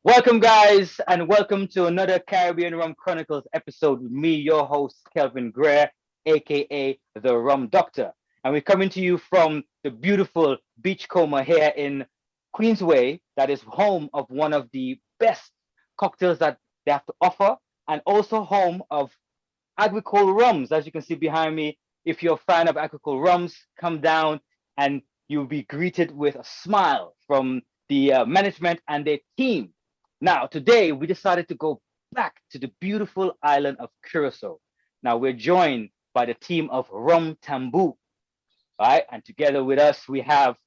Welcome, guys, and welcome to another Caribbean Rum Chronicles episode with me, your host, Kelvin Greer, aka the Rum Doctor. And we're coming to you from the beautiful Beachcomber here in Queensway, that is home of one of the best cocktails that they have to offer, and also home of agricole rums, as you can see behind me. If you're a fan of agricole rums, come down and you'll be greeted with a smile from the management and their team. Now, today we decided to go back to the beautiful island of Curacao. Now, we're joined by the team of Rum Tambú, right? And together with us, we have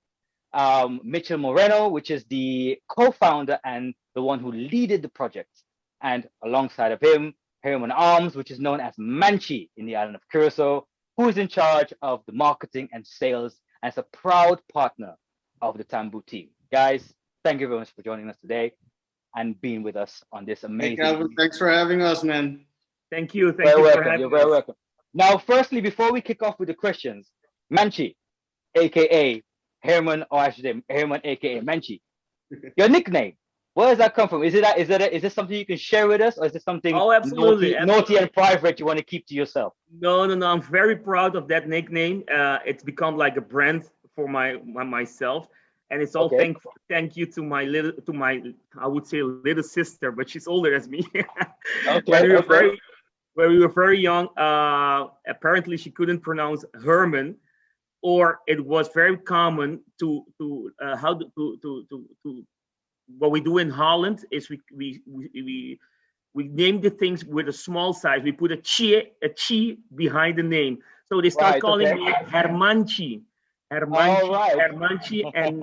Mitchell Moreno, which is the co-founder and the one who leaded the project. And alongside of him, Herman Arms, which is known as Manchi in the island of Curacao, who is in charge of the marketing and sales and is a proud partner of the Tambu team. Guys, thank you very much for joining us today and being with us on this Hey, amazing. Calvin, thanks for having us, man. Thank you. Thank Very you for welcome. You're having very us. welcome. Now, firstly, before we kick off with the questions, Manchi, aka Herman, or I should say Herman, aka Manchi, your nickname. Where does that come from? Is this something you can share with us, or is this something Oh, absolutely. naughty Absolutely. and private you want to keep to yourself? No, no, no. I'm very proud of that nickname. It's become like a brand for myself. And it's all Okay. thank you to my I would say little sister, but she's older as me. when Okay. we were Okay. very young, apparently she couldn't pronounce Herman, or it was very common to how to what we do in Holland is we name the things with a small size. We put a chi behind the name. So they start Right. calling Okay. me Hermanchi, All Hermanchi, right. Hermanchi. And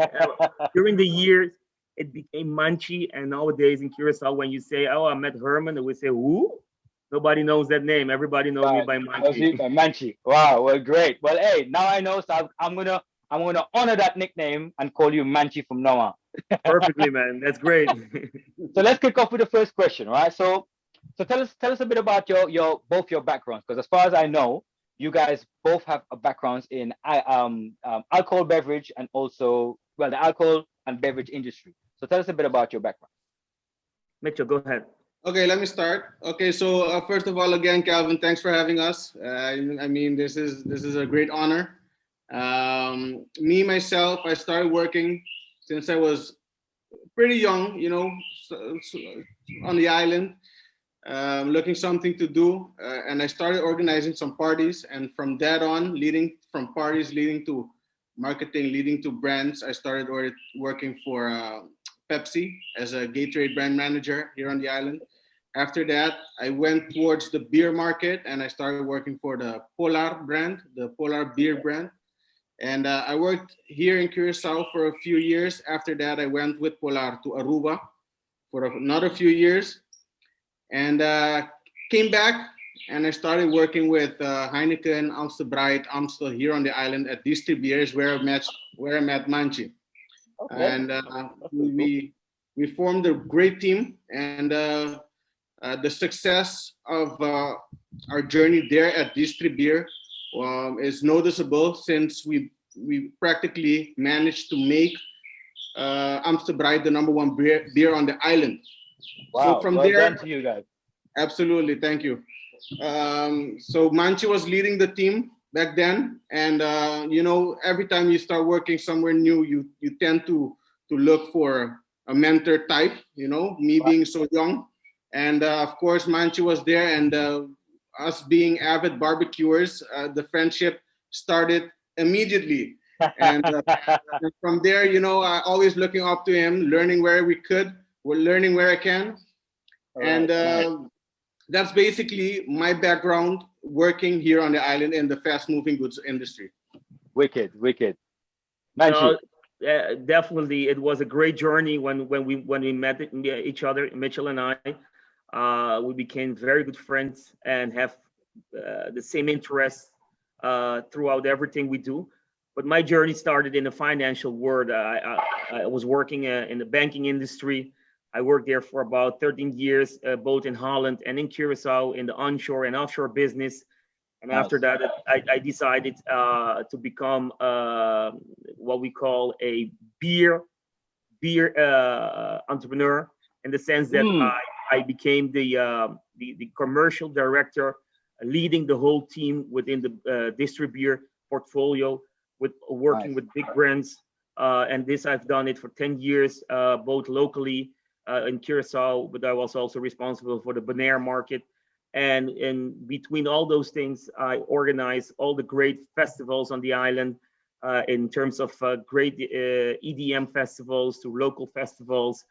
during the years, it became Manchi. And nowadays in Curacao, when you say, "Oh, I met Herman," they will say, "Who?" Nobody knows that name. Everybody knows me Right. by That was Manchi. it, Manchi. Wow. Well, great. Well, hey, now I know. So I'm gonna honor that nickname and call you Manchi from now on. Perfectly, man. That's great. So let's kick off with the first question, right? So tell us a bit about your both your backgrounds, because as far as I know, you guys both have a backgrounds in alcohol beverage and also well the alcohol and beverage industry. So tell us a bit about your background. Mitchell, go ahead. Okay, let me start. Okay, so first of all, again, Calvin, thanks for having us. I mean, this is a great honor. Me myself, I started working since I was pretty young, on the island, looking something to do, and I started organizing some parties. And from that on, leading from parties, leading to marketing, leading to brands, I started working for Pepsi as a Gatorade brand manager here on the island. After that, I went towards the beer market and I started working for the Polar brand, the Polar beer brand. And I worked here in Curacao for a few years. After that, I went with Polar to Aruba for another few years and came back and I started working with Heineken, Amstel Bright, Amstel here on the island at these three beers where I met Manchi. Okay, And that's pretty cool. we formed a great team and the success of our journey there at Distri Beer is noticeable since we practically managed to make Amsterdam the number one beer on the island. So Wow, from well done there, to you guys. absolutely, thank you. So Manchi was leading the team back then, and every time you start working somewhere new, you tend to look for a mentor type. Me Right. being so young, and of course Manchi was there, and us being avid barbecuers, the friendship started immediately. And, and from there, I always looking up to him, learning where we could, we're learning where I can, All and right, nice. that's basically my background working here on the island in the fast moving goods industry. Wicked, wicked. No, Manchi. definitely, it was a great journey when we met each other, Mitchell and I. We became very good friends and have the same interests throughout everything we do. But my journey started in the financial world. I was working in the banking industry. I worked there for about 13 years, both in Holland and in Curacao in the onshore and offshore business. And after Nice. that, I decided to become what we call a beer entrepreneur. in the sense that I became the commercial director, leading the whole team within the distributor portfolio, with working with big brands. And this I've done it for 10 years, both locally in Curaçao, but I was also responsible for the Bonaire market. And in between all those things, I organize all the great festivals on the island, in terms of great EDM festivals to local festivals.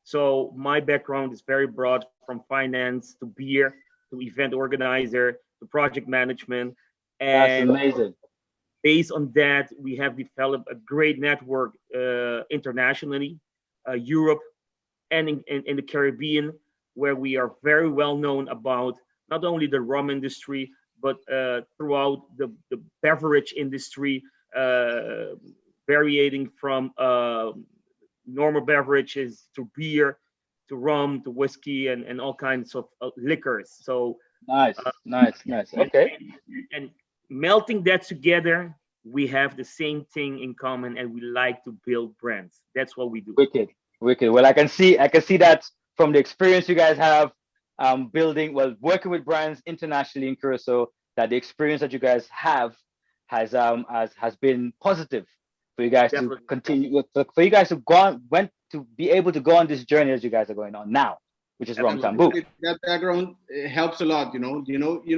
So my background is very broad, from finance to beer to event organizer to project management. And that's amazing. based on that, we have developed a great network internationally, Europe and in the Caribbean, where we are very well known about not only the rum industry, but throughout the beverage industry, varying from normal beverages to beer, to rum, to whiskey, and all kinds of liquors. So Nice. Okay. and melting that together, we have the same thing in common, and we like to build brands. That's what we do. Wicked. Well, I can see that from the experience you guys have, working with brands internationally in Curacao, that the experience that you guys have has been positive for you guys Definitely. to continue, for you guys to be able to go on this journey as you guys are going on now, which is Rum Tambú. That background helps a lot. You know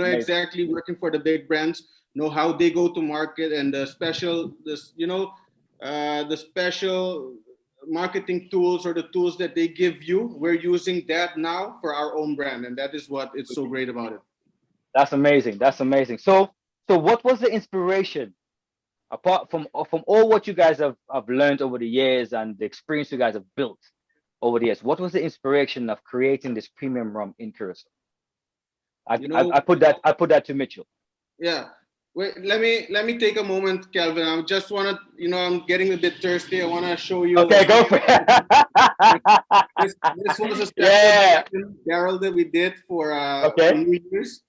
exactly working for the big brands, know how they go to market, and the special marketing tools or the tools that they give you. We're using that now for our own brand, and that is what is so great about it. That's amazing. So what was the inspiration, apart from all what you guys have learned over the years and the experience you guys have built over the years? What was the inspiration of creating this premium rum in Curacao? I put that to Mitchell. Yeah. Wait, let me take a moment, Calvin. I just want to, I'm getting a bit thirsty. I want to show you. Okay, go for it. This was a special barrel that we did for New Year's.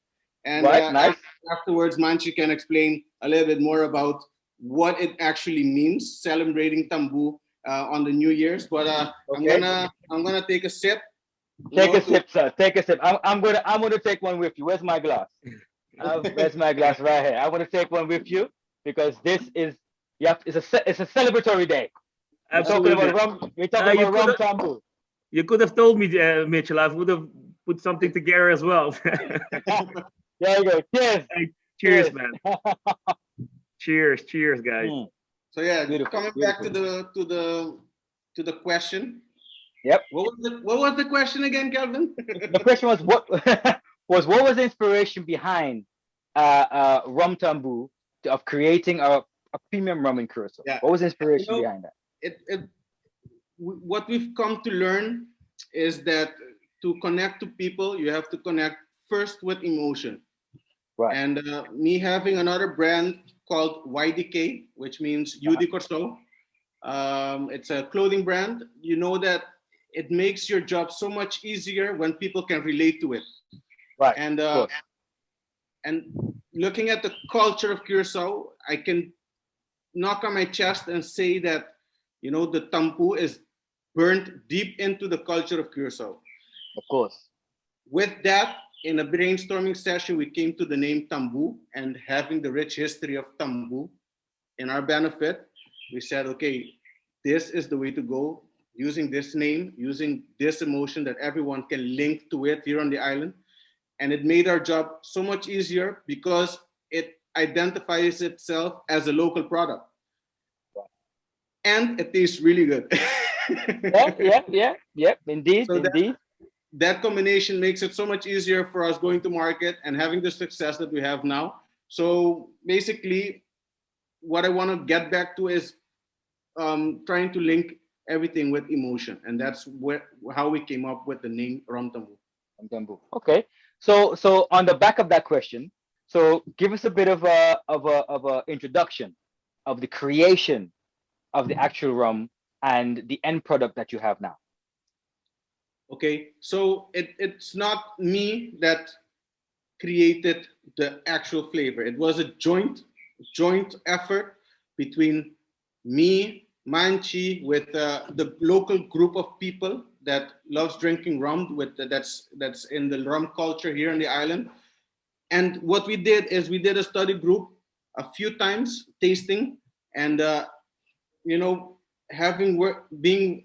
And nice. Afterwards, Manchi can explain a little bit more about what it actually means, celebrating Tambu on the New Year's. But I'm gonna take a sip. Take a sip, sir. Take a sip. I'm gonna take one with you. Where's my glass? Where's my glass? Right here. I want to take one with you because this is it's a celebratory day. Absolutely. We're talking about Rum Tambú. You could have told me, Mitchell. I would have put something together as well. There you go. Cheers. Hey, cheers, man. Cheers, guys. So coming back to the question. Yep. What was the question again, Calvin? The question was what was the inspiration behind Rum Tambú of creating a premium rum in Curacao? Yeah. What was the inspiration behind that? What we've come to learn is that to connect to people, you have to connect first with emotion. Right. And me having another brand called YDK, which means You de Corso, it's a clothing brand. You know that it makes your job so much easier when people can relate to it. Right. And looking at the culture of Curaçao, I can knock on my chest and say that the Tampu is burnt deep into the culture of Curaçao. Of course. With that, in a brainstorming session, we came to the name Tambu, and having the rich history of Tambu in our benefit, we said, okay, this is the way to go, using this name, using this emotion that everyone can link to it here on the island. And it made our job so much easier because it identifies itself as a local product. And it tastes really good. Yeah. Indeed. That combination makes it so much easier for us going to market and having the success that we have now. So basically, what I want to get back to is trying to link everything with emotion, and that's how we came up with the name Rom Tambú. Rom Tambú. Okay. So on the back of that question, so give us a bit of a introduction of the creation of the actual rum and the end product that you have now. Okay, so it's not me that created the actual flavor. It was a joint effort between me, Manchi, with the local group of people that loves drinking rum. That's in the rum culture here on the island. And what we did is we did a study group a few times, tasting, and having being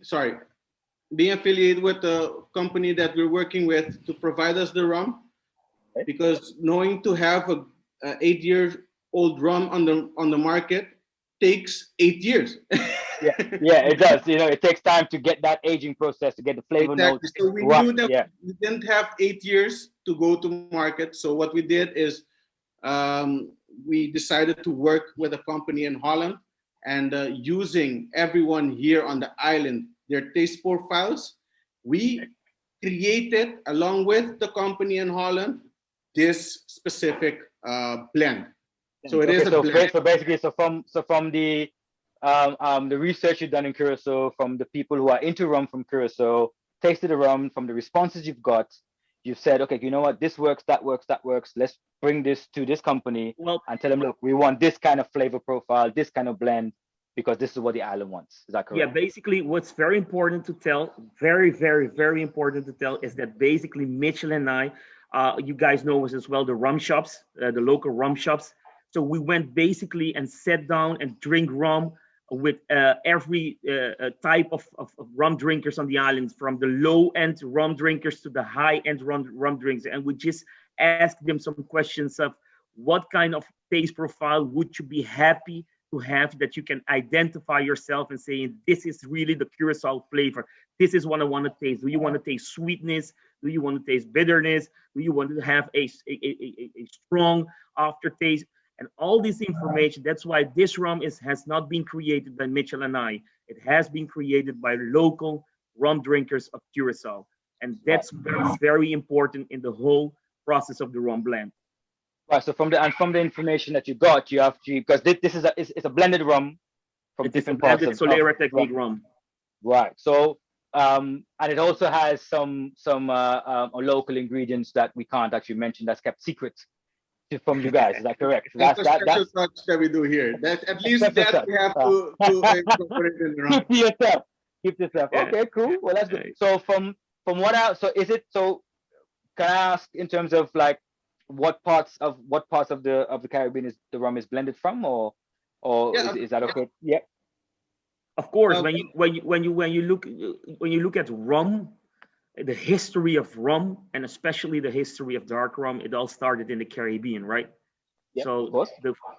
affiliated with the company that we're working with to provide us the rum, because knowing to have a 8-year-old rum on the market takes 8 years. Yeah, it does. It takes time to get that aging process, to get the flavor Exactly. notes So we right. knew that Yeah. we didn't have 8 years to go to market. So what we did is we decided to work with a company in Holland, and using everyone here on the island, their taste profiles, we created, along with the company in Holland, this specific blend. So it is a blend. So basically, from the research you've done in Curaçao, from the people who are into rum from Curaçao, tasted the rum, from the responses you've got, you've said, okay, you know what, this works, that works, that works. Let's bring this to this company and tell them, look, we want this kind of flavor profile, this kind of blend, because this is what the island wants. Is that correct? Yeah, basically, what's very important to tell, very, very, very important to tell, is that basically Mitchell and I, you guys know us as well, the rum shops, the local rum shops. So we went basically and sat down and drink rum with every type of rum drinkers on the island, from the low-end rum drinkers to the high-end rum drinkers. And we just asked them some questions of what kind of taste profile would you be happy to have, that you can identify yourself and saying, this is really the Curacao flavor. This is what I want to taste. Do you want to taste sweetness? Do you want to taste bitterness? Do you want to have a strong aftertaste? And all this information, that's why this rum has not been created by Mitchell and I. It has been created by local rum drinkers of Curacao. And that's very important in the whole process of the rum blend. Right. So from the information that you got, you have to, because this is it's a blended rum from different parts of Solera technique rum. Right. So and it also has some local ingredients that we can't actually mention, that's kept secret from you guys. Is that correct? That's a special touch that we do here. That at least that we have to incorporate in the rum. Keep yourself. Yeah. Okay, cool. Well, that's good. So from what else? So is it so? Can I ask in terms of like what parts of the Caribbean is the rum is blended from, or is that okay? Yeah. Of course, when you look at rum, the history of rum, and especially the history of dark rum, it all started in the Caribbean, right? Yep, so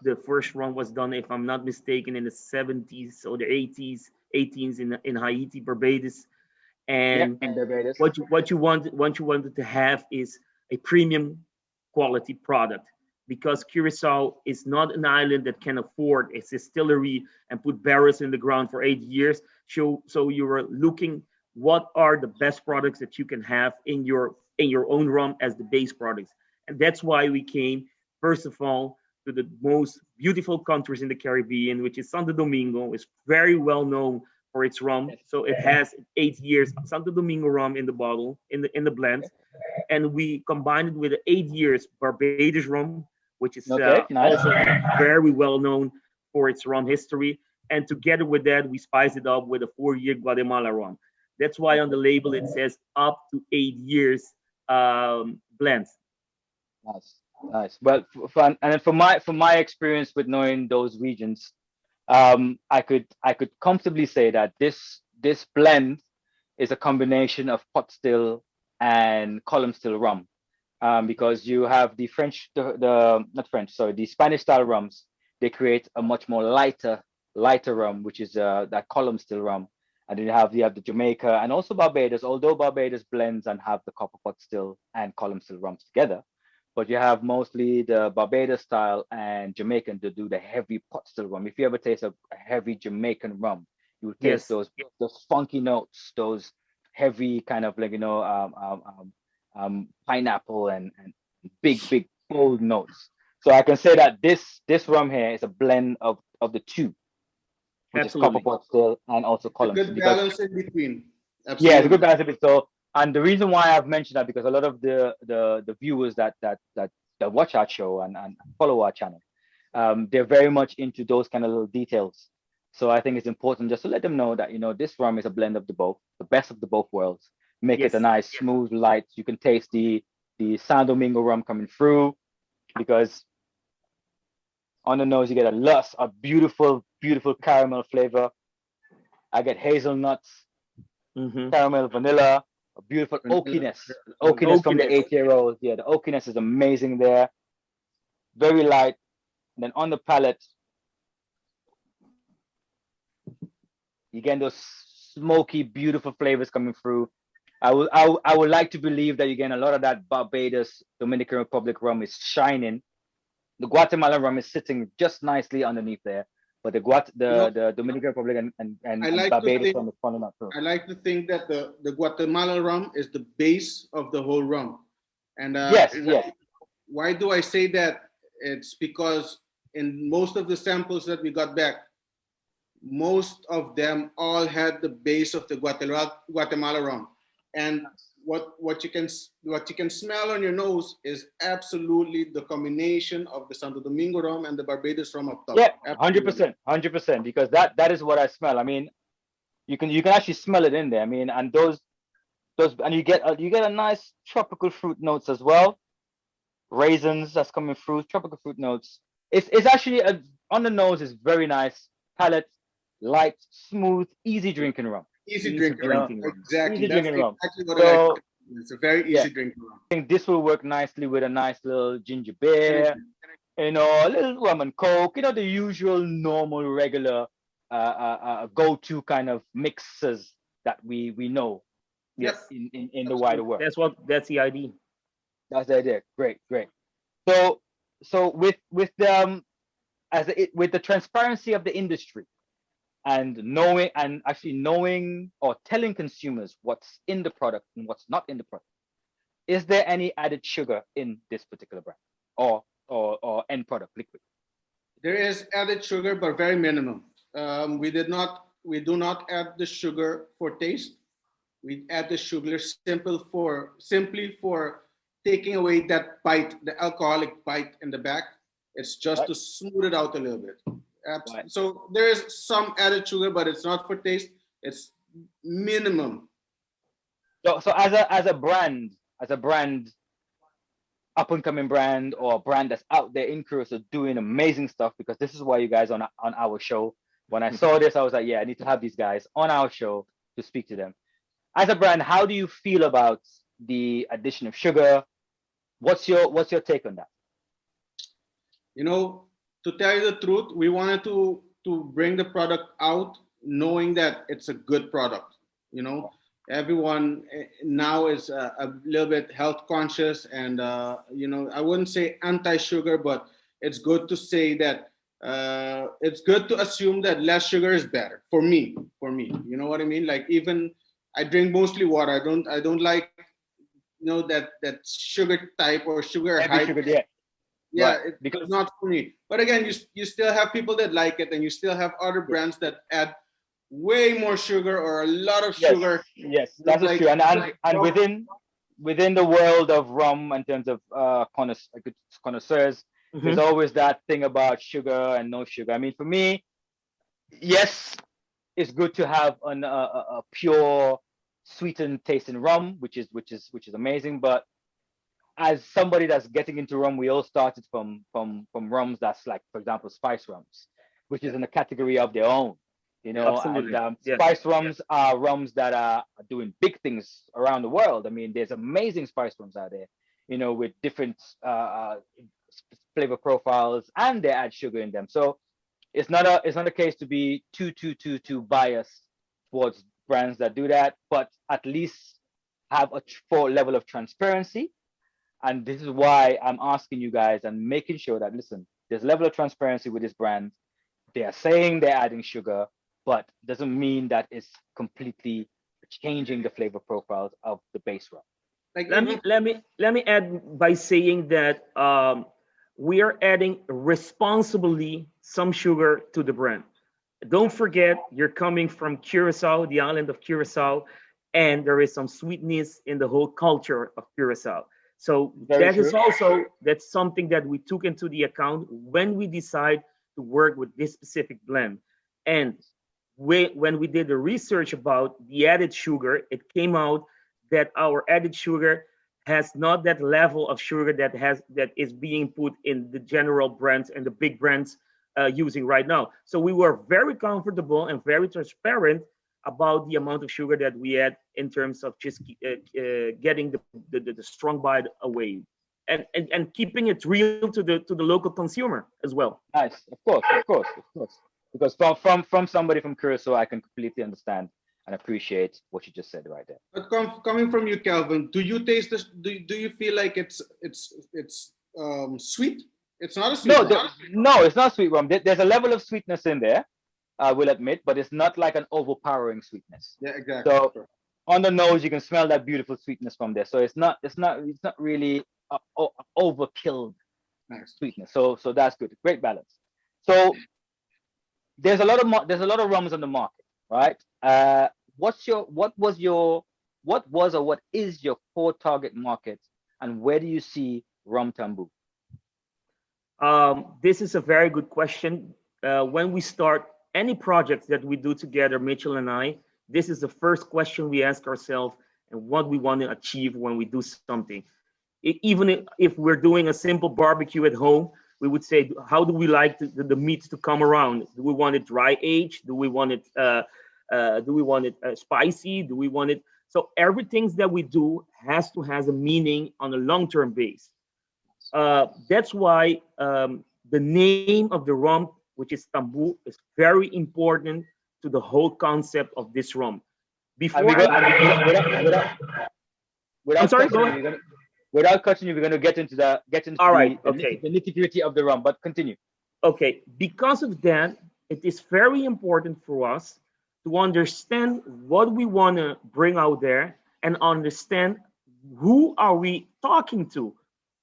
the first rum was done, if I'm not mistaken, in the 70s or the 80s, 18s in Haiti, Barbados, and Barbados. What you wanted to have is a premium quality product, because Curaçao is not an island that can afford a distillery and put barrels in the ground for 8 years. So you were looking, what are the best products that you can have in your own rum as the base products. And that's why we came, first of all, to the most beautiful countries in the Caribbean, which is Santo Domingo. Is very well known for its rum. So it has 8 years Santo Domingo rum in the bottle, in the blend. And we combined it with 8 years Barbados rum, which is also very well known for its rum history. And together with that, we spice it up with a 4-year Guatemala rum. That's why on the label it says up to 8 years blends. Nice. Well, from my experience with knowing those regions, I could comfortably say that this blend is a combination of pot still and column still rum, because you have the the Spanish style rums. They create a much more lighter rum, which is that column still rum. And then you have the Jamaica and also Barbados, although Barbados blends and have the copper pot still and column still rums together. But you have mostly the Barbados style and Jamaican to do the heavy pot still rum. If you ever taste a heavy Jamaican rum, you will taste those funky notes, those heavy kind of like pineapple and big bold notes. So I can say that this rum here is a blend of the two, which is copper pot still and also column. Good balance in between. Absolutely. Yeah, it's a good balance in between. So, and the reason why I've mentioned that, because a lot of the viewers that watch our show and follow our channel, they're very much into those kind of little details. So I think it's important just to let them know that, you know, this rum is a blend of the both, the best of the both worlds. Make it a Yes. nice, smooth, light. You can taste the San Domingo rum coming through, because on the nose you get a beautiful, beautiful caramel flavor. I get hazelnuts, Mm-hmm. caramel, vanilla, a beautiful Vanilla. oakiness. Oakiness from the Oakiness. 8 year old. Yeah, the oakiness is amazing there. Very light. And then on the palate, you get those smoky, beautiful flavors coming through. I would like to believe that again a lot of that Barbados, Dominican Republic rum is shining. The Guatemalan rum is sitting just nicely underneath there, but You know, the Dominican Republic I and like to Barbados think rum is falling out too. I like to think that the Guatemala rum is the base of the whole rum. And Yes, yes, why do I say that? It's because in most of the samples that we got back, most of them all had the base of the Guatemala rum. And what you can smell on your nose is absolutely the combination of the Santo Domingo rum and the Barbados rum up top. yeah, hundred Absolutely. percent, 100%, because that is what I smell. I mean, you can actually smell it in there. I mean, and those and you get a nice tropical fruit notes as well. Raisins that's coming through, tropical fruit notes. It's actually on the nose is very nice. Palate, light, smooth, easy drinking rum. Easy Easy drinking You know, rum. drinking rum. Exactly. easy That's drinking rum. exactly what I like to So say. It's a very yeah, easy drinking rum. I think this will work nicely with a nice little ginger beer, you know, a little rum and coke, you know, the usual, normal, regular, go-to kind of mixes that we know Yep, Yes. in the wider absolutely. world. That's the idea. That's the idea. Great, great. So with with the transparency of the industry and knowing or telling consumers what's in the product and what's not in the product, is there any added sugar in this particular brand or end product liquid? There is added sugar, but very minimum. We do not add the sugar for taste. We add the sugar simply for taking away that bite, the alcoholic bite in the back. It's just Right, to smooth it out a little bit. right. So there is some added sugar, but it's not for taste. It's minimum. So as a brand, up and coming brand or a brand that's out there in Curacao doing amazing stuff, because this is why you guys on our show. When I saw this, I was like, yeah, I need to have these guys on our show to speak to them. As a brand, how do you feel about the addition of sugar? What's your take on that? You know, to tell you the truth, we wanted to bring the product out knowing that it's a good product. You know, everyone now is a little bit health conscious, and you know, I wouldn't say anti-sugar, but it's good to say that it's good to assume that less sugar is better for me. For me, you know what I mean? Like, even I drink mostly water. I don't like, you know, that sugar type or sugar Heavy high. sugar, yeah, Yeah, right. it's Because not for me. But again, you still have people that like it, and you still have other brands that add way more sugar or a lot of yes, sugar. yes, It's that is like, true. And within the world of rum, in terms of connoisseurs, there's Hmm. always that thing about sugar and no sugar. I mean, for me, yes, it's good to have a pure sweetened tasting rum, which is amazing. But as somebody that's getting into rum, we all started from rums that's like, for example, spice rums, which is in a category of their own, you know. And Absolutely. Yes. spice rums are rums that are doing big things around the world. I mean, there's amazing spice rums out there, you know, with different flavor profiles, and they add sugar in them. So it's not a case to be too biased towards brands that do that, but at least have a full level of transparency. And this is why I'm asking you guys and making sure that, listen, there's a level of transparency with this brand. They are saying they're adding sugar, but doesn't mean that it's completely changing the flavor profiles of the base rum. like let even me let me let me add by saying that we are adding responsibly some sugar to the brand. Don't forget, you're coming from Curacao, the island of Curacao, and there is some sweetness in the whole culture of Curacao. So Very that is true. also that's something that we took into the account when we decide to work with this specific blend. And when we did the research about the added sugar, it came out that our added sugar has not that level of sugar that is being put in the general brands and the big brands using right now. So we were very comfortable and very transparent about the amount of sugar that we add in terms of just getting the strong bite away, and keeping it real to the local consumer as well. Nice, of course, of course, of course. Because from somebody from Curacao, I can completely understand and appreciate what you just said right there. But coming from you, Calvin, do you taste this? Do you feel like it's sweet? It's not a sweet No, rum. no, it's not sweet rum. There's a level of sweetness in there, I will admit, but it's not like an overpowering sweetness. Yeah, exactly. So Sure. on the nose, you can smell that beautiful sweetness from there. So it's not really overkill Nice. sweetness. So that's good. Great balance. So there's a lot of rums on the market, right? What was or what is your core target market, and where do you see Rum Tambú? This is a very good question. When we start any project that we do together, Mitchell and I, this is the first question we ask ourselves and what we want to achieve when we do something. Even if we're doing a simple barbecue at home, we would say, how do we like the meat to come around? Do we want it dry aged? Do we want it spicy? Do we want it? So everything that we do has to has a meaning on a long-term base. That's why the name of the rum, which is Tambu, is very important to the whole concept of this rum. And Before I'm sorry, go ahead. Without cutting you, we're gonna get into All right, the okay. nitty-gritty of the rum. But continue. Okay, because of that, it is very important for us to understand what we want to bring out there and understand who are we talking to,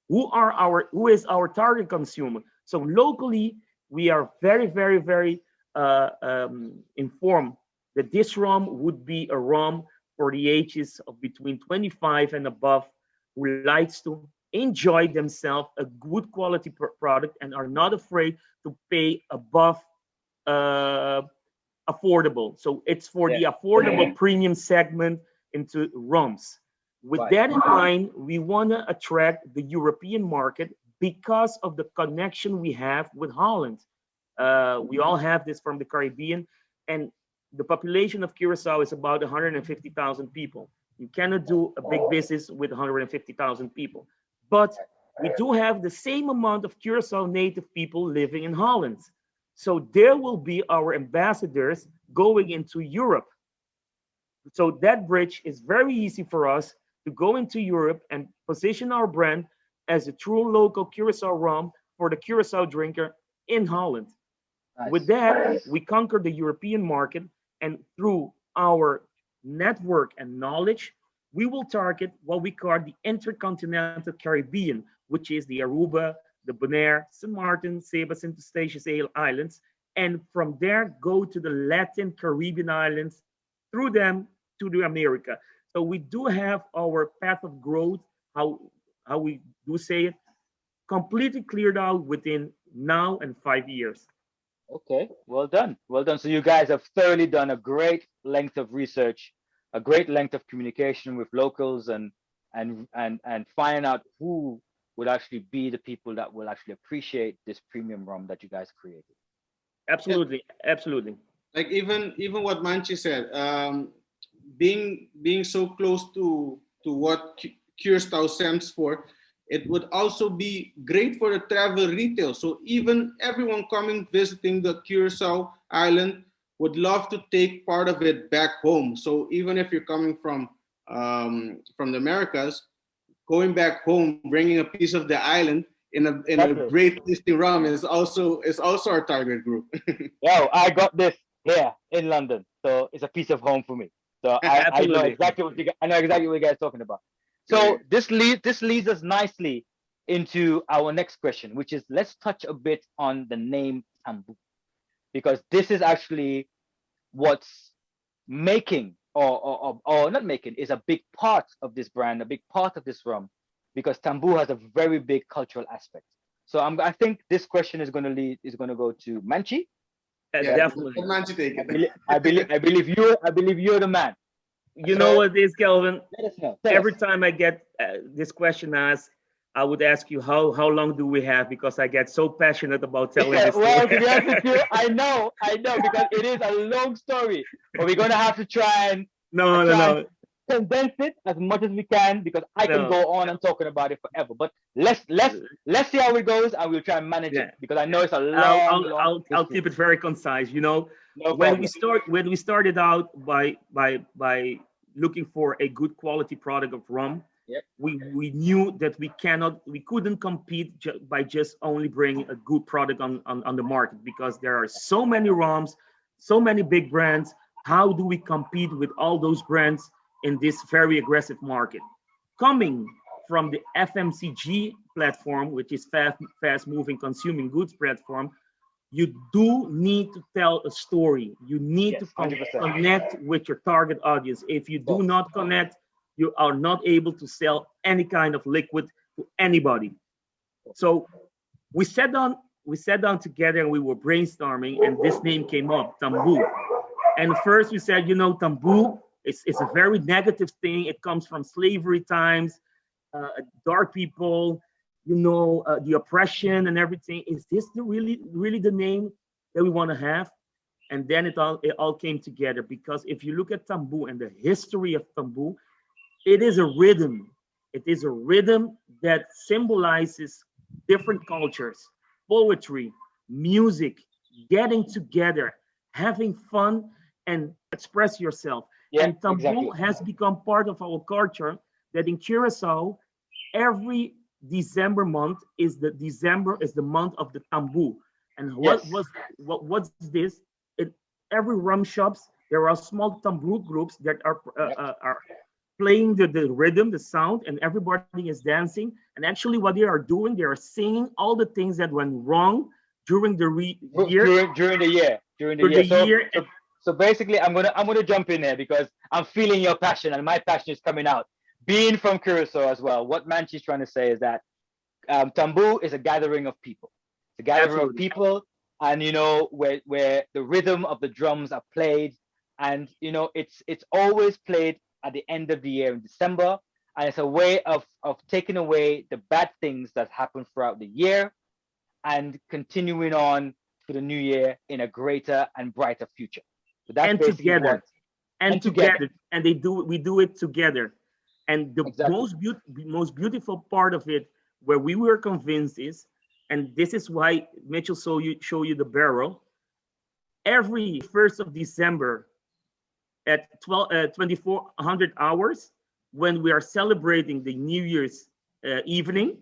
who is our target consumer. So locally, we are very informed that this rum would be a rum for the ages of between 25 and above, who likes to enjoy themselves a good quality product and are not afraid to pay above affordable. So it's for the affordable premium segment into rums. With that in mind, we want to attract the European market because of the connection we have with Holland. We all have this from the Caribbean, and the population of Curacao is about 150,000 people. You cannot do a big business with 150,000 people. But we do have the same amount of Curacao native people living in Holland. So there will be our ambassadors going into Europe. So that bridge is very easy for us to go into Europe and position our brand as a true local Curacao rum for the Curacao drinker in Holland. Nice. With that, we conquer the European market, and through our network and knowledge, we will target what we call the intercontinental Caribbean, which is the Aruba, the Bonaire, St. Martin, Saba, St. Eustatius Islands, and from there go to the Latin Caribbean islands, through them to the America. So we do have our path of growth, how we do say it, completely cleared out within now and 5 years. Okay, well done, well done. So you guys have thoroughly done a great length of research, a great length of communication with locals, and finding out who would actually be the people that will actually appreciate this premium rum that you guys created. Absolutely, absolutely. Like even what Manchi said, being so close to what Curaçao stands for, it would also be great for the travel retail. So even everyone coming visiting the Curaçao island would love to take part of it back home. So even if you're coming from the Americas, going back home, bringing a piece of the island in a great tasting rum is also our target group. Yo, I got this here in London, so it's a piece of home for me. So I know Absolutely. exactly what you guys are talking about. So this leads us nicely into our next question, which is, let's touch a bit on the name Tambu, because this is actually what's making or not making, is a big part of this brand, a big part of this rum, because Tambu has a very big cultural aspect. So I think this question is going to go to Manchi, Yeah, Definitely. let Manchi take it. I believe you're the man. You So know what it is, Kelvin? let us know. Tell Every us. time I get this question asked, I would ask you how long do we have, because I get so passionate about telling Yeah, this story. well, to be honest with you, I know, because it is a long story, but we're gonna have to No, no, try and no, condense it as much as we can because I can no. go on and talking about it forever. But let's see how it goes, and we'll try and manage it Yeah. because I know it's a I'll long, I'll long I'll I'll history. keep it very concise. You know, No problem. when we started out by looking for a good quality product of rum, Yep. we knew that we couldn't compete by just only bringing a good product on the market, because there are so many rums, so many big brands. How do we compete with all those brands in this very aggressive market? Coming from the FMCG platform, which is fast moving consuming goods platform, you do need to tell a story. You need to Yes, 100%. connect with your target audience. If you do Boss. not connect, you are not able to sell any kind of liquid to anybody. So we sat down together and we were brainstorming, and this name came up, Tambú. And first we said, you know, Tambú is a very negative thing. It comes from slavery times, dark people, you know, the oppression and everything. Is this the really the name that we want to have? And then it all came together, because if you look at Tambú and the history of Tambú, it is a rhythm. It is a rhythm that symbolizes different cultures, poetry, music, getting together, having fun, and express yourself. Yeah, And exactly. Tambú has become part of our culture, that in Curacao, every December month is the month of the Tambú. And Yes. what's this? In every rum shops, there are small Tambú groups that Yep. are playing the rhythm, the sound, and everybody is dancing. And actually, what they are doing, they are singing all the things that went wrong during the year, During the year, during the for the year. year. So basically, I'm gonna jump in there because I'm feeling your passion and my passion is coming out. Being from Curacao as well, what Manchi's trying to say is that Tambu is a gathering of people. It's a gathering of Absolutely. people, and you know where the rhythm of the drums are played, and you know it's always played at the end of the year in December, and it's a way of taking away the bad things that happen throughout the year and continuing on to the new year in a greater and brighter future. So that's And basically what, together, and and together. together, and we do it together. And the Exactly. most beautiful part of it, where we were convinced is, and this is why Mitchell show you the barrel. Every 1st of December at 2400 hours, when we are celebrating the New Year's evening,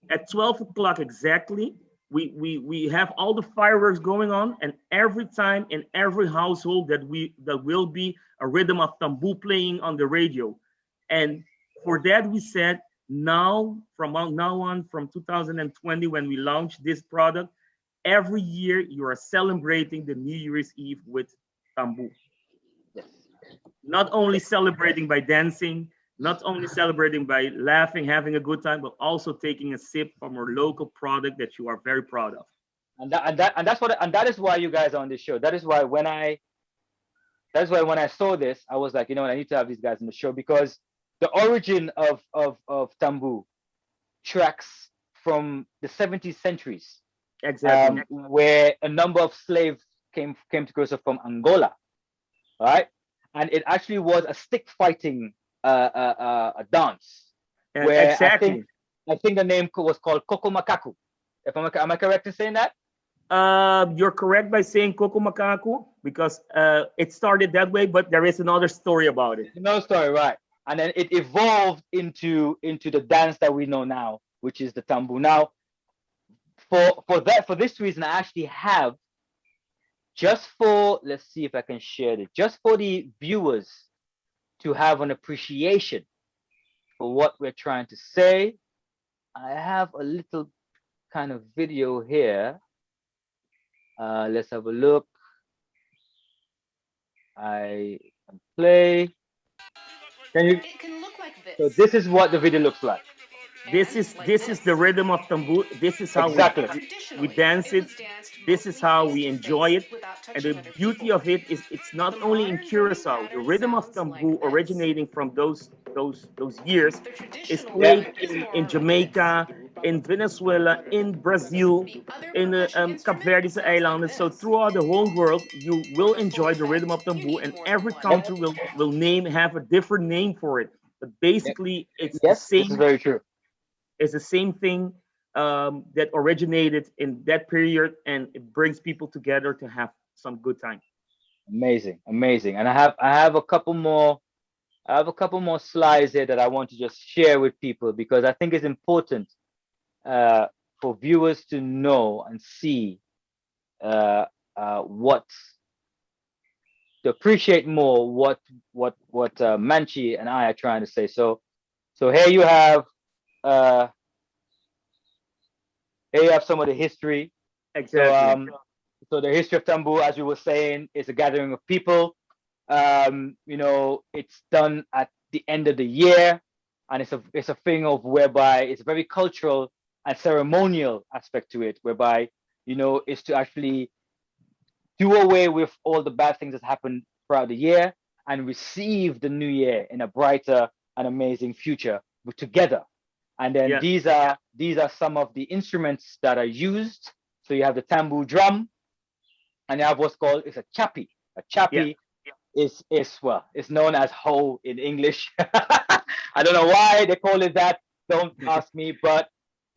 at 12 o'clock exactly, we have all the fireworks going on, and every time in every household that will be a rhythm of tambu playing on the radio. And for that we said, now on, from 2020, when we launched this product, every year you are celebrating the New Year's Eve with tambu. Yes. Not only celebrating by dancing, not only celebrating by laughing, having a good time, but also taking a sip from our local product that you are very proud of. And that is why you guys are on this show. That's why when I saw this, I was like, you know what, I need to have these guys on the show because the origin of Tambu tracks from the 17th centuries, Exactly. where a number of slaves came to Curacao from Angola, right? And it actually was a stick fighting a dance where Exactly. I think the name was called Coco Macaco. If am I correct in saying that? You're correct by saying Coco Macaco, because it started that way, but there is another story about it. No story, right? And then it evolved into the dance that we know now, which is the tambu. Now, for this reason, I actually have just for, let's see if I can share it, just for the viewers to have an appreciation for what we're trying to say. I have a little kind of video here. Let's have a look. I can play. Can you? It can look like So this. this is what the video looks like. This is the rhythm of Tambu. This is how Exactly. we dance it. This is how we enjoy it. And the beauty of it is it's not only in Curacao. The rhythm of Tambu originating from those years is Yeah. played in Jamaica, in Venezuela, in Brazil, in the Cape Verde Islands. So throughout the whole world, you will enjoy the rhythm of Tambu, and every Yep. country will have a different name for it. But Yep. basically, it's the Yes, this is same. very true. It's the same thing that originated in that period, and it brings people together to have some good time. Amazing, amazing. And I have a couple more slides here that I want to just share with people because I think it's important uh, for viewers to know and see uh, what to appreciate more what Manchi and I are trying to say. So uh, here you have some of the history. So Exactly. so the history of Tambu, as we were saying, is a gathering of people. It's done at the end of the year, and it's a thing of whereby it's a very cultural and ceremonial aspect to it, whereby it's to actually do away with all the bad things that happened throughout the year and receive the new year in a brighter and amazing future together. And then Yeah. these are some of the instruments that are used. So you have the tambu drum, and you have what's called it's a chapi. A Yeah. chapi is well, it's known as hoe in English. I don't know why they call it that. Don't ask me, but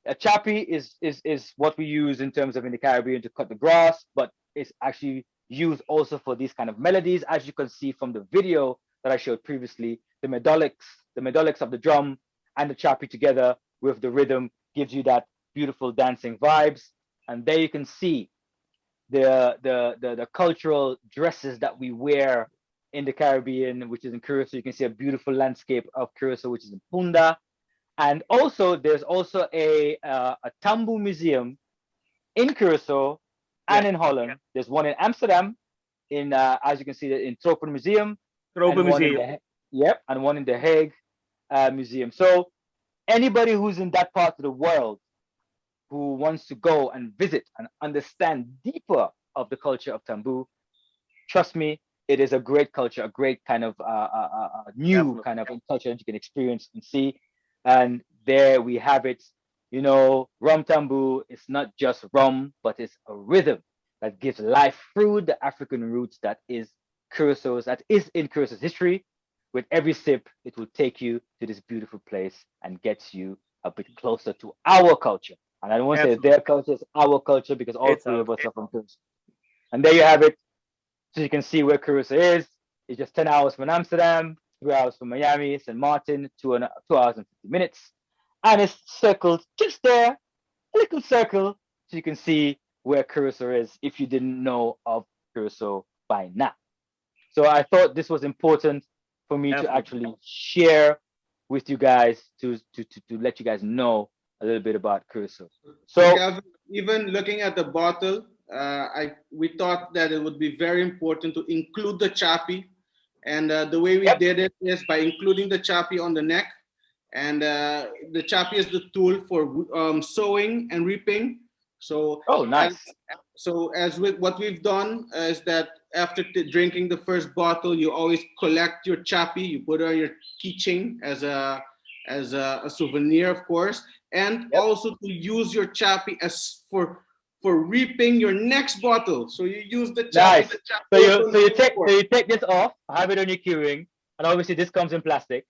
a chapi is what we use in terms of in the Caribbean to cut the grass, but it's actually used also for these kind of melodies, as you can see from the video that I showed previously. The medolics of the drum and the chapi together with the rhythm gives you that beautiful dancing vibes. And there you can see the cultural dresses that we wear in the Caribbean, which is in Curacao. You can see a beautiful landscape of Curacao, which is in Punda. And also, there's also a Tambu museum in Curacao Yeah. and in Holland. There's one in Amsterdam, as you can see, in Tropen Museum, Tropen and one in Museum. the Hague Museum. So anybody who's in that part of the world who wants to go and visit and understand deeper of the culture of Tambu, trust me, it is a great culture, a great kind of new Definitely. kind of culture that you can experience and see. And there we have it. Rum Tambú is not just rum, but it's a rhythm that gives life through the African roots that is in Curaçao's history. With every sip, it will take you to this beautiful place and gets you a bit closer to our culture. And I don't want to say Absolutely. their culture, it's our culture because all It's three our of us culture. are from Curaçao. And there you have it. So you can see where Curaçao is. It's just 10 hours from Amsterdam, 3 hours from Miami, St. Martin, 2 hours and 50 minutes. And it's circled just there, a little circle, so you can see where Curaçao is if you didn't know of Curaçao by now. So I thought this was important for me to Definitely. actually share with you guys to let you guys know a little bit about Curaçao. So, So, Calvin, even looking at the bottle, we thought that it would be very important to include the chapi, and the way we yep. did it is by including the chapi on the neck, and the chapi is the tool for sowing and reaping. So Oh, as nice. as with what we've done is that after drinking the first bottle, you always collect your chapi, you put it on your keychain as a souvenir, of course, and Yep. also to use your chappy as for reaping your next bottle. So you use the chappy Nice. to So you open so you take more. so you take this off, have it on your keyring, and obviously this comes in plastic.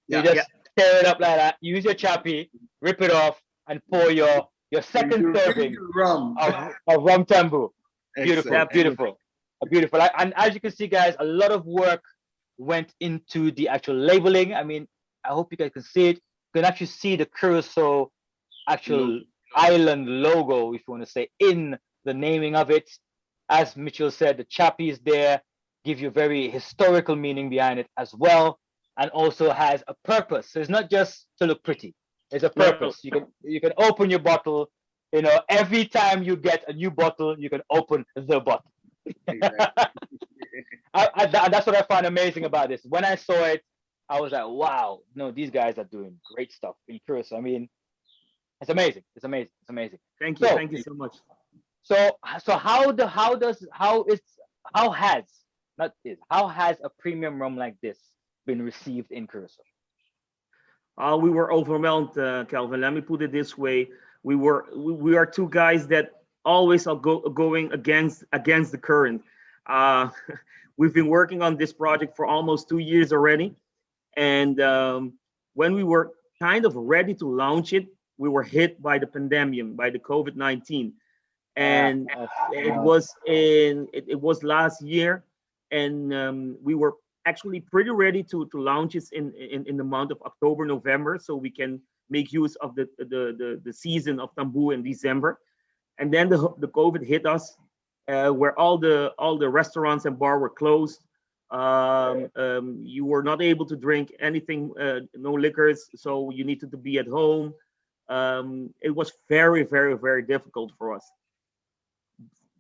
So you Yeah. Yeah. just tear it up like that. Use your chappy, rip it off, and pour your So you second do really serving good rum. of rum tambu. Beautiful, Excellent. Definitely. beautiful, beautiful. And as you can see, guys, a lot of work went into the actual labeling. I mean, I hope you guys can see it. You can actually see the Curacao Look. actual island logo, if you want to say, in the naming of it. As Mitchell said, the chappy is there, give you very historical meaning behind it as well, and also has a purpose. So it's not just to look pretty. It's a No. purpose. You can open your bottle. Every time you get a new bottle, you can open the bottle. Exactly. That's what I find amazing about this. When I saw it, I was like, wow, no, these guys are doing great stuff in Curacao. I mean, It's amazing. It's amazing. It's amazing. So, Thank you so much. so how has not is how has a premium rum like this been received in Curacao? We were overwhelmed, Calvin. Let me put it this way: we are two guys that always are going against the current. Uh, we've been working on this project for almost 2 years already, and when we were kind of ready to launch it, we were hit by the pandemic, by the COVID-19, and it was last year, and we were actually pretty ready to launch it in the month of October, November, so we can make use of the season of Tambu in December. And then the COVID hit us, where all the restaurants and bar were closed. You were not able to drink anything, no liquors, so you needed to be at home. It was very, very, very difficult for us.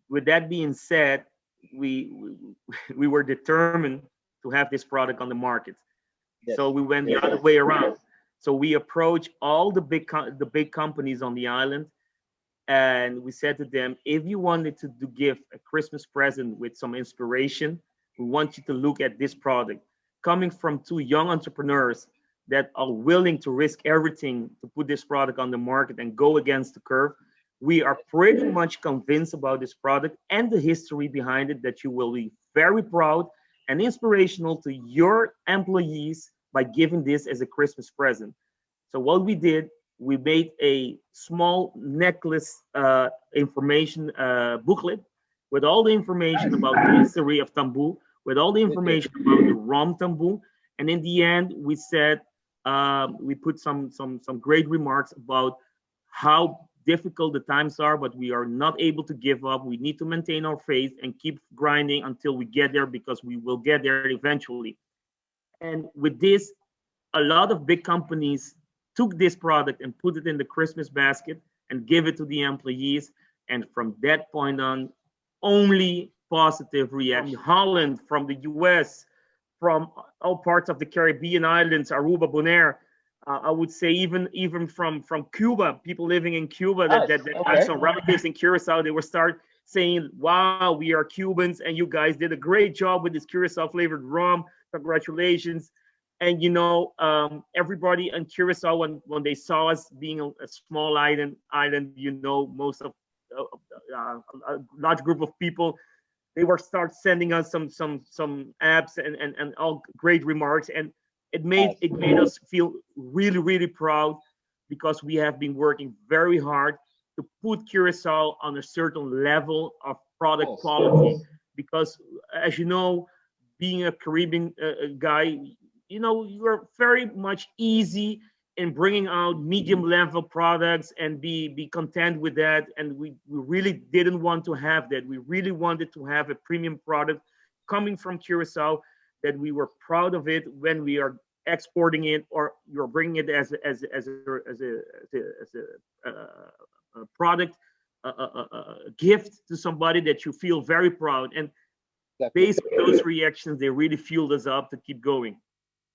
With that being said, we we were determined to have this product on the market. Yes. So we went the other way around. So we approached all the big companies on the island, and we said to them, if you wanted to give a Christmas present with some inspiration, we want you to look at this product coming from two young entrepreneurs that are willing to risk everything to put this product on the market and go against the curve. We are pretty much convinced about this product and the history behind it that you will be very proud and inspirational to your employees by giving this as a Christmas present. So what we did, we made a small necklace information booklet with all the information about the history of Tambu, with all the information about the Rum Tambú, and in the end, we said we put some great remarks about how difficult the times are, but we are not able to give up. We need to maintain our faith and keep grinding until we get there, because we will get there eventually. And with this, a lot of big companies took this product and put it in the Christmas basket and give it to the employees. And from that point on, only positive reaction. Holland, from the US, from all parts of the Caribbean islands, Aruba, Bonaire, I would say even from Cuba, people living in Cuba that have some relatives in Curacao, they were start saying, "Wow, we are Cubans, and you guys did a great job with this Curacao flavored rum. Congratulations!" And everybody in Curacao, when they saw us being a small island, most of a large group of people, they were start sending us some apps and all great remarks, and it made us feel really, really proud, because we have been working very hard to put Curacao on a certain level of product quality. Because as you know, being a Caribbean guy, you're very much easy in bringing out medium level products and be content with that. And we really didn't want to have that. We really wanted to have a premium product coming from Curacao, that we were proud of it when we are exporting it, or you're bringing it as a product, a gift to somebody that you feel very proud. And based on those reactions, they really fueled us up to keep going.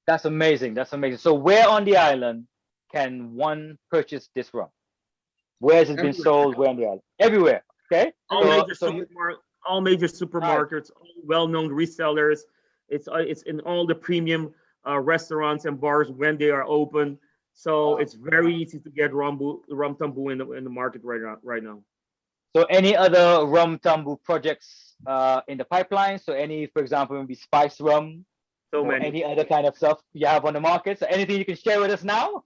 That's amazing. That's amazing. So where on the island can one purchase this rum? Where has it been sold? Where on the island? Everywhere. Okay. All major supermarkets, all well-known resellers. It's in all the premium restaurants and bars when they are open. So it's very easy to get Rum Tambú in the market right now. So any other Rum Tambú projects in the pipeline? So any, for example, maybe spice rum, or any other kind of stuff you have on the market? So anything you can share with us now?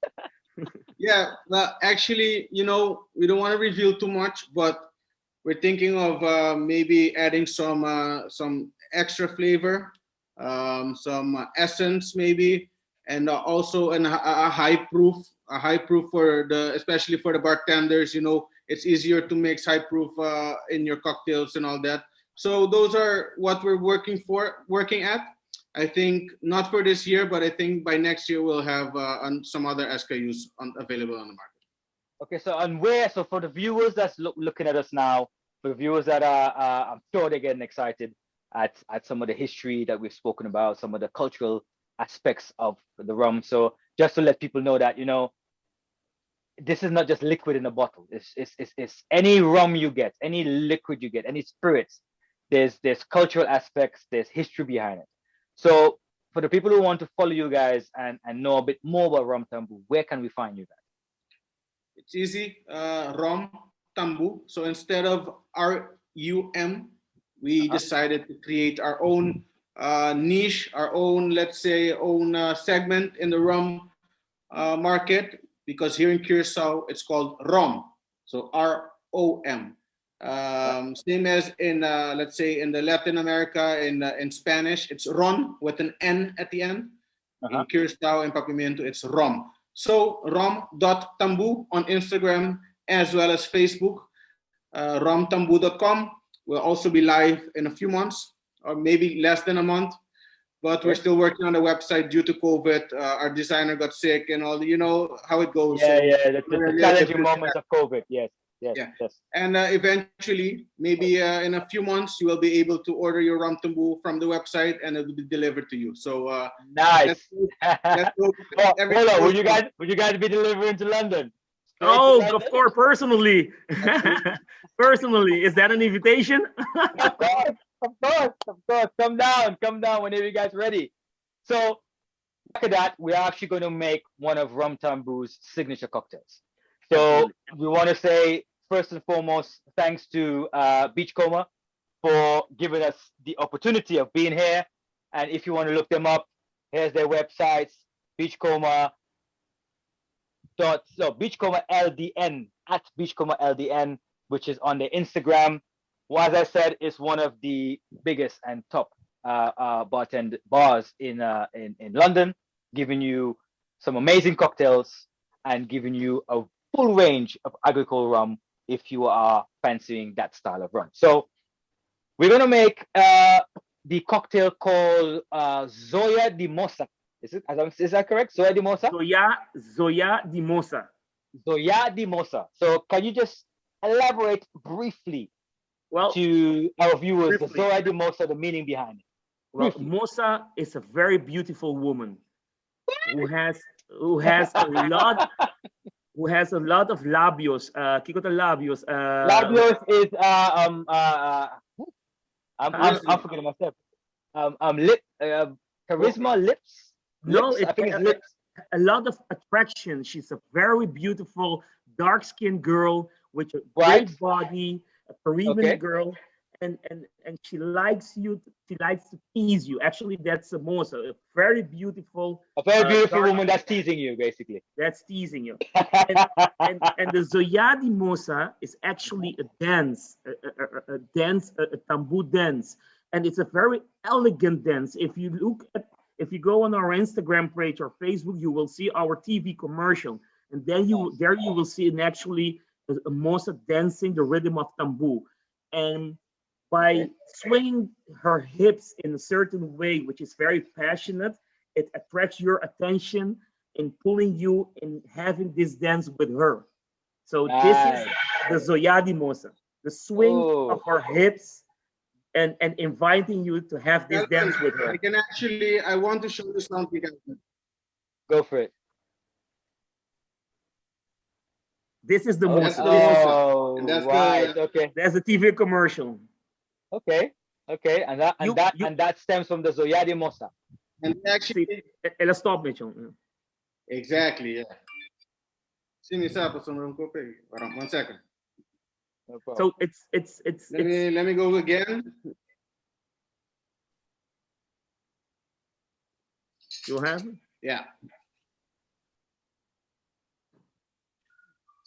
Yeah, well, actually, we don't want to reveal too much, but we're thinking of maybe adding some extra flavor, some essence maybe, and also a high proof, especially for the bartenders. It's easier to mix high proof in your cocktails and all that. So those are what we're working at. I think not for this year, but I think by next year we'll have some other SKUs available on the market. Okay, so for the viewers that's looking at us now, for the viewers that are, I'm sure they're getting excited at some of the history that we've spoken about, some of the cultural aspects of the rum. So just to let people know that, this is not just liquid in a bottle. It's any rum you get, any liquid you get, any spirits. There's cultural aspects, there's history behind it. So for the people who want to follow you guys and know a bit more about Rum Tambú, where can we find you guys? It's easy. Rom Tambú. So instead of RUM, we decided to create our own niche, our own, let's say, own segment in the rum market, because here in Curaçao it's called Rom, so ROM. Same as in let's say in the Latin America in Spanish, it's Ron with an N at the end. In Curaçao and Papiamento, it's Rom. So rom.tambú on Instagram as well as Facebook. romtambú.com will also be live in a few months or maybe less than a month. But we're still working on the website due to COVID. Our designer got sick and all, you know how it goes. Yeah, so yeah, the challenging moments of COVID. Yes, yes, yeah. yes. And eventually, maybe in a few months, you will be able to order your Rum Tambú from the website and it will be delivered to you. So nice. let's go. Oh, hold on, would you guys be delivering to London? Straight Oh, to London? of course, personally. Personally, is that an invitation? Of course, of course, of course. Come down whenever you guys ready. So after that, we're actually going to make one of Rum Tambú's signature cocktails. So we want to say first and foremost, thanks to Beachcomber for giving us the opportunity of being here. And if you want to look them up, here's their websites: Beachcomber. Beachcomber LDN at Beachcomber LDN, which is on their Instagram. Well, as I said, it's one of the biggest and top bartend bars in London, giving you some amazing cocktails and giving you a full range of agricultural rum if you are fancying that style of rum. So we're gonna make the cocktail called Zoyadi Mousa. Is that correct? Zoyadi Mousa? Zoyadi Mousa. Zoyadi Mousa. So can you just elaborate briefly to our viewers the Zoyadi Mousa, the meaning behind it? Well, Mousa is a very beautiful woman who has a lot of labios. Kiko labios. Labios is I'm forgetting myself. Lip charisma, lips. No, I think it's lips. A lot of attraction. She's a very beautiful, dark-skinned girl with a great body, a Caribbean girl, and she likes you. She likes to tease you. Actually, that's a Mousa, a very beautiful, woman that's teasing you, basically. That's teasing you. and the Zoyadi Mousa is actually a dance, a Tambu dance, and it's a very elegant dance. If you go on our Instagram page or Facebook, you will see our TV commercial, and then you will see a Mousa dancing the rhythm of Tambu, and by swinging her hips in a certain way, which is very passionate, it attracts your attention in pulling you in having this dance with her. So this is the Zoyadi Mousa, the swing of her hips. And inviting you to have this dance with her. I want to show you something. Go for it. This is the Mousa. Okay. That's the TV commercial. Okay. And that stems from the Zoyadi Mousa. And actually, let's stop, Mitchell. Exactly. Yeah. One second. No so it's let me go again. You have it? Yeah.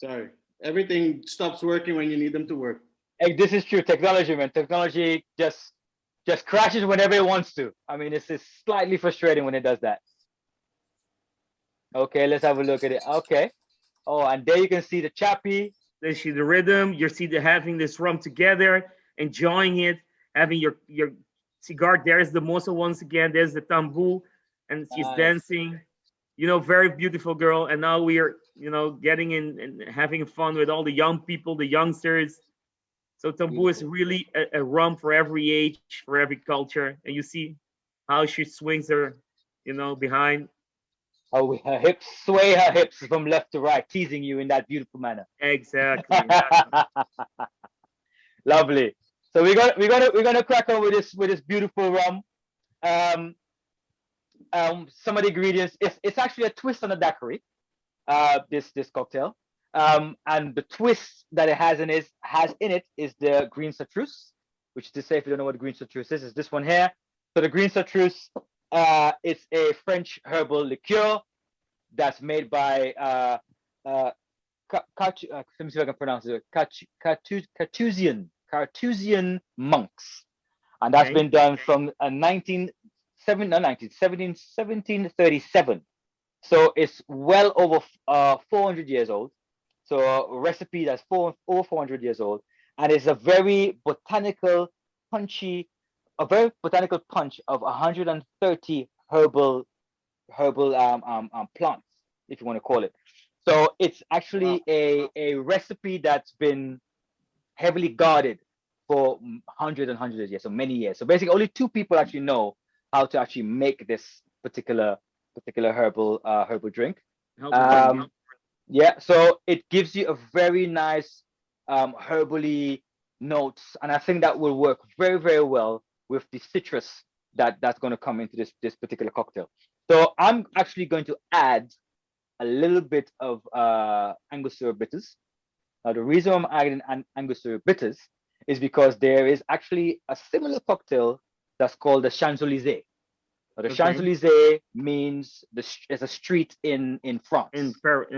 Sorry. Everything stops working when you need them to work. Hey, this is true. Technology, man. Technology just crashes whenever it wants to. I mean, it's slightly frustrating when it does that. Okay, let's have a look at it. Okay. Oh, and there you can see the chappy. They see the rhythm. You see the having this rum together, enjoying it, having your cigar. There's the Mousa once again. There's the Tambu, and she's dancing. You know, very beautiful girl. And now we are, getting in and having fun with all the young people, the youngsters. So Tambu is really a rum for every age, for every culture. And you see how she swings her, behind. her hips, sway her hips from left to right, teasing you in that beautiful manner. Exactly. Lovely. So we're gonna crack on with this beautiful rum. Um, some of the ingredients. It's actually a twist on a daiquiri. This cocktail. And the twist that it has in it is the green chartreuse, which to say if you don't know what green chartreuse is this one here. So the green chartreuse, it's a French herbal liqueur that's made by let me see if I can pronounce it. Carthusian monks, and that's Okay. been done from 1737. So it's well over 400 years old. So a recipe that's over 400 years old, and it's a very botanical, punchy, a very botanical punch of 130 herbal plants, if you want to call it. So it's actually a recipe that's been heavily guarded for hundreds and hundreds of years, so many years. So basically, only two people actually know how to actually make this particular herbal drink. Yeah, so it gives you a very nice herbally notes, and I think that will work very, very well with the citrus that's going to come into this particular cocktail. So I'm actually going to add a little bit of Angostura bitters. Now, the reason I'm adding Angostura bitters is because there is actually a similar cocktail that's called the Champs-Élysées. Now, the Champs-Élysées means it's a street in France. In Paris,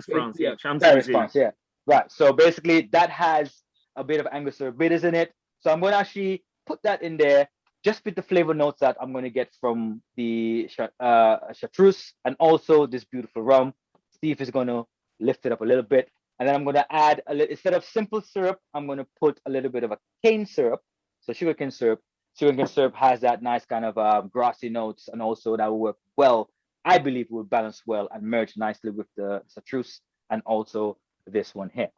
France. Yeah, Paris, France. Yeah, right. So basically, that has a bit of Angostura bitters in it. So I'm going to actually put that in there, just with the flavor notes that I'm going to get from the chartreuse and also this beautiful rum. See if it's going to lift it up a little bit. And then I'm going to add a little, instead of simple syrup, I'm going to put a little bit of a cane syrup. So sugarcane syrup. Sugarcane syrup has that nice kind of grassy notes, and also that will work well. I believe will balance well and merge nicely with the chartreuse and also this one here.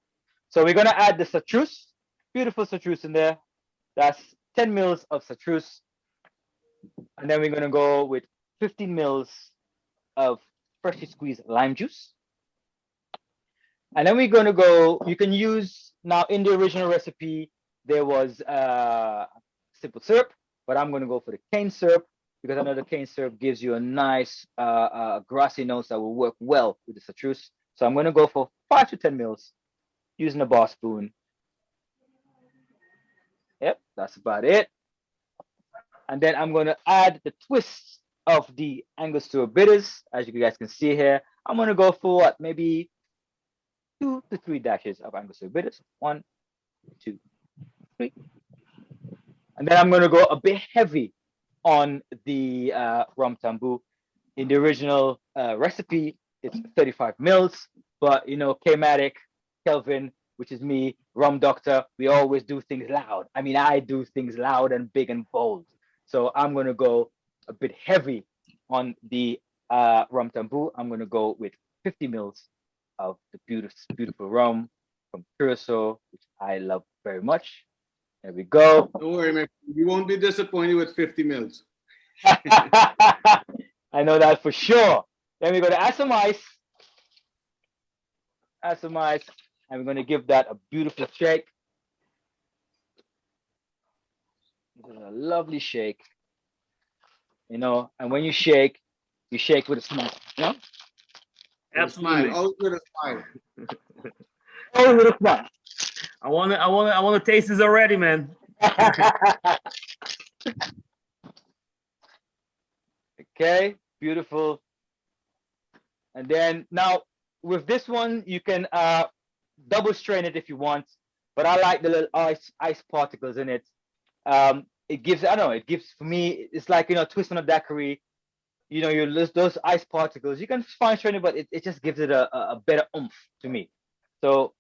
So we're going to add the chartreuse, beautiful chartreuse in there. That's 10 mils of chartreuse. And then we're going to go with 15 mils of freshly squeezed lime juice. And then we're going to go, you can use, now in the original recipe, there was simple syrup, but I'm going to go for the cane syrup because I know the cane syrup gives you a nice grassy notes that will work well with the chartreuse. So I'm going to go for 5 to 10 mils using a bar spoon. Yep, that's about it. And then I'm going to add the twist of the Angostura bitters. As you guys can see here, I'm going to go for what, maybe 2 to 3 dashes of Angostura bitters. 1, 2, 3. And then I'm going to go a bit heavy on the Rum Tambú. In the original recipe, it's 35 mils, but you know, K-Matic, Kelvin, which is me, Rum Doctor, we always do things loud. I mean, I do things loud and big and bold. So I'm going to go a bit heavy on the Rum Tambú. I'm going to go with 50 mils of the beautiful rum from Curaçao, which I love very much. There we go. Don't worry, man. You won't be disappointed with 50 mils. I know that for sure. Then we're going to add some ice. Add some ice. And we're going to give that a beautiful shake. This is a lovely shake. You know, and when you shake with a smile. You know? Absolutely. Always with a smile. Always with a smile. I want to taste this already, man. Okay, beautiful. And then now with this one, you can double strain it if you want, but I like the little ice particles in it. It gives, I don't know, it gives, for me, it's like, you know, twist on a daiquiri. You know, you lose those ice particles. You can fine strain it, but it just gives it a better oomph to me. So,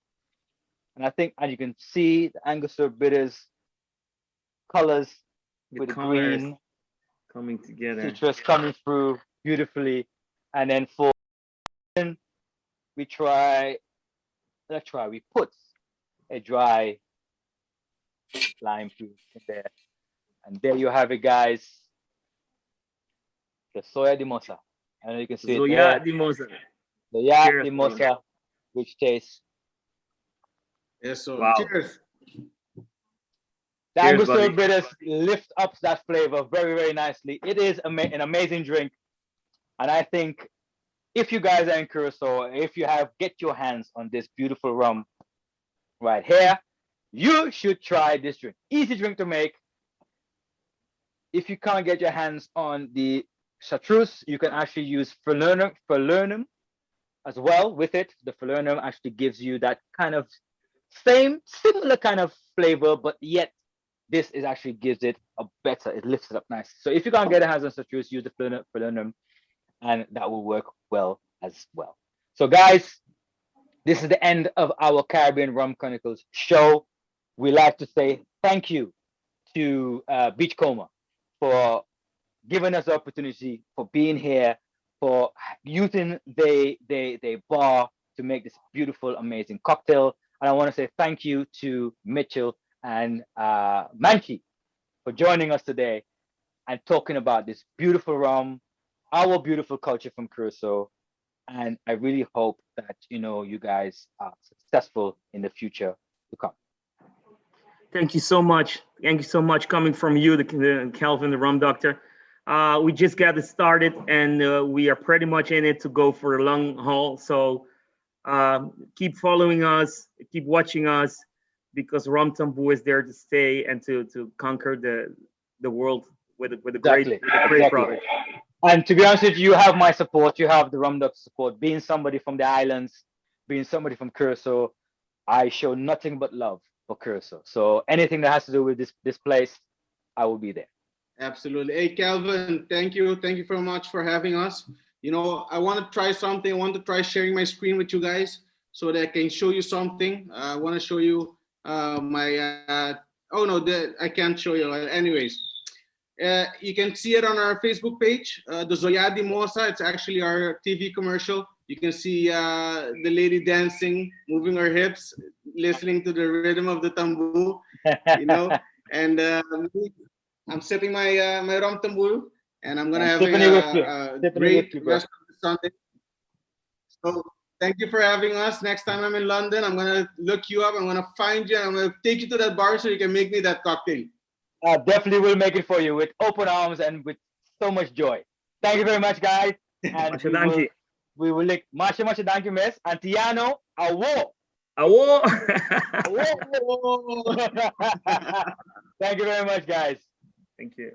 and I think, as you can see, the Angostura bitters colors with the green coming together, citrus coming through beautifully. And then for we put a dry lime juice in there. And there you have it, guys. The Zoyadi Mousa. And you can see it there. Zoyadi Mousa. Zoyadi Cheers, Mousa, which tastes. Yes, so Wow. cheers. The Cheers, Angostura buddy. bitters lift up that flavor very, very nicely. It is an amazing drink. And I think if you guys are in Curacao, if you get your hands on this beautiful rum right here, you should try this drink. Easy drink to make. If you can't get your hands on the chartreuse, you can actually use falernum as well with it. The falernum actually gives you that kind of similar kind of flavor, but yet this is actually gives it a better, it lifts it up nice. So if you can't get your hands on chartreuse, use the falernum, and that will work well as well. So guys, this is the end of our Caribbean Rum Chronicles show. We like to say thank you to Beachcomber for giving us the opportunity, for being here, for using the bar to make this beautiful, amazing cocktail. And I want to say thank you to Mitchell and Manky for joining us today and talking about this beautiful rum, our beautiful culture from Curacao. And I really hope that you guys are successful in the future to come. Thank you so much. Thank you so much coming from you, the Calvin, the rum doctor. We just got it started, and we are pretty much in it to go for a long haul. So keep following us, keep watching us, because Rum Tambú is there to stay and to conquer the world with a great product. And to be honest with you, you have my support. You have the Rum Doctor support. Being somebody from the islands, being somebody from Curaçao, I show nothing but love for Curaçao. So anything that has to do with this place, I will be there. Absolutely. Hey, Calvin, thank you. Thank you very much for having us. I want to try something. I want to try sharing my screen with you guys so that I can show you something. I want to show you my, oh no, I can't show you. Anyways, you can see it on our Facebook page, the Zoyadi Mousa. It's actually our TV commercial. You can see the lady dancing, moving her hips, listening to the rhythm of the tambu, and I'm sipping my my Rum Tambú, and I'm gonna have a great rest of the Sunday. So thank you for having us. Next time I'm in London, I'm gonna look you up. I'm gonna find you, and I'm gonna take you to that bar so you can make me that cocktail. Definitely will make it for you with open arms and with so much joy. Thank you very much, guys. And we will like much thank you, miss. Antiano, awo. Awo. Thank you very much, guys. Thank you.